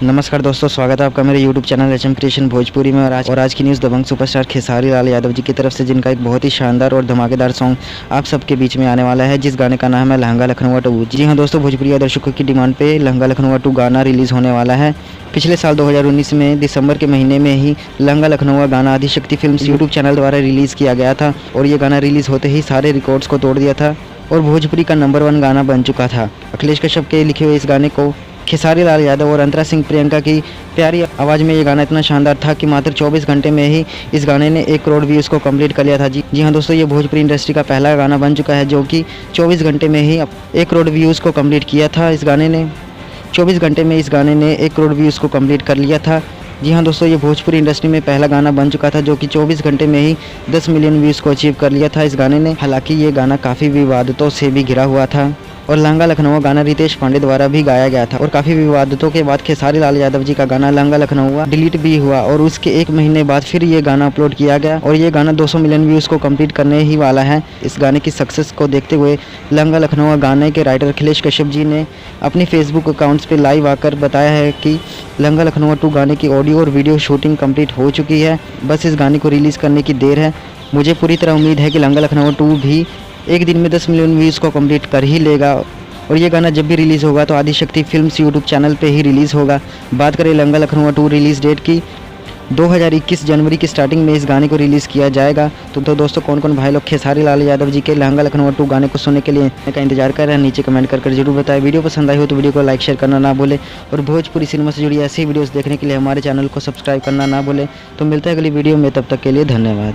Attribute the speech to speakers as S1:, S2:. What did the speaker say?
S1: नमस्कार दोस्तों, स्वागत है आपका मेरे YouTube channel HM creation Bhojpuri में। और आज की न्यूज़ दबंग सुपरस्टार खेसारी लाल यादव जी की तरफ से, जिनका एक बहुत ही शानदार और धमाकेदार सॉन्ग आप सबके बीच में आने वाला है, जिस गाने का नाम है लहंगा लखनऊ 2। जी हाँ दोस्तों, भोजपुरी दर्शकों की डिमांड पे लहंगा लखनऊ 2 गाना रिलीज़ होने वाला है। पिछले साल 2019 में दिसंबर के महीने में ही लहंगा लखनऊ गाना आदिशक्ति फिल्म्स यूट्यूब चैनल द्वारा रिलीज़ किया गया था और ये गाना रिलीज़ होते ही सारे रिकॉर्ड्स को तोड़ दिया था और भोजपुरी का नंबर 1 गाना बन चुका था। अखिलेश कश्यप के लिखे हुए इस गाने को खेसारी लाल यादव और अंतरा सिंह प्रियंका की प्यारी आवाज़ में ये गाना इतना शानदार था कि मात्र 24 घंटे में ही इस गाने ने 1 करोड़ व्यूज़ को कंप्लीट कर लिया था। जी हाँ दोस्तों, ये भोजपुरी इंडस्ट्री का पहला गाना बन चुका है जो कि 24 घंटे में ही 1 करोड़ व्यूज़ को कंप्लीट किया था। इस गाने ने 24 घंटे में 1 करोड़ व्यूज़ को कंप्लीट कर लिया था। जी हाँ दोस्तों, ये भोजपुरी इंडस्ट्री में पहला गाना बन चुका था जो कि 24 घंटे में ही 10 मिलियन व्यूज़ को अचीव कर लिया था इस गाने ने। हालांकि ये गाना काफ़ी विवादों से भी घिरा हुआ था और लहंगा लखनऊ गाना रितेश पांडे द्वारा भी गाया गया था और काफ़ी विवादों के बाद खेसारी लाल यादव जी का गाना लहंगा लखनऊ डिलीट भी हुआ और उसके 1 महीने बाद फिर ये गाना अपलोड किया गया और ये गाना 200 मिलियन व्यूज़ को कंप्लीट करने ही वाला है। इस गाने की सक्सेस को देखते हुए लहंगा लखनऊ गाने के राइटर अखिलेश कश्यप जी ने अपनी फेसबुक अकाउंट्स पर लाइव आकर बताया है कि लहंगा लखनऊ 2 गाने की ऑडियो और वीडियो शूटिंग कंप्लीट हो चुकी है, बस इस गाने को रिलीज़ करने की देर है। मुझे पूरी तरह उम्मीद है कि लहंगा लखनऊ 2 भी एक दिन में 10 मिलियन व्यूज़ को कंप्लीट कर ही लेगा और ये गाना जब भी रिलीज़ होगा तो आदिशक्ति फिल्म्स यूट्यूब चैनल पे ही रिलीज़ होगा। बात करें लहंगा लखनऊ 2 रिलीज़ डेट की, 2021 जनवरी की स्टार्टिंग में इस गाने को रिलीज़ किया जाएगा। तो दोस्तों, कौन कौन भाई लोग खेसारी लाल यादव जी के लहंगा लखनऊ 2 गाने को सुनने के लिए का इंतजार कर रहे हैं, नीचे कमेंट कर जरूर बताएं। वीडियो पसंद आई हो तो वीडियो को लाइक शेयर करना ना भूलें और भोजपुरी सिनेमा से जुड़ी ऐसी वीडियोज़ देखने के लिए हमारे चैनल को सब्सक्राइब करना ना भूलें। तो मिलता है अगली वीडियो में, तब तक के लिए धन्यवाद।